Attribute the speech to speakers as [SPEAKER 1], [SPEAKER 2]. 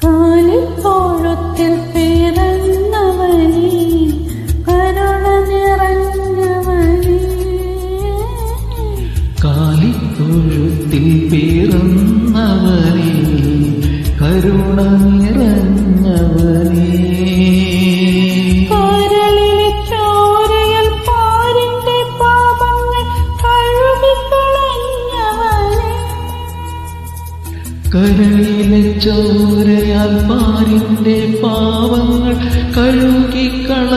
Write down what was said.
[SPEAKER 1] കാലിത്തോഴത്തിൽ പിറന്നവനേ, കരുണ നിറഞ്ഞവനേ.
[SPEAKER 2] കാലിത്തൊഴുത്തിൽ പിറന്നവനേ, കരുണ നിറഞ്ഞവനേ.
[SPEAKER 1] കരളിലെ ചോരയാൽ പാരിന്റെ പാപങ്ങൾ കഴുകിക്കളഞ്ഞവനേ.
[SPEAKER 2] കരളിലെ ചോരയാൽ പാരിന്റെ പാവങ്ങൾ കഴുകിക്കളഞ്ഞവനേ.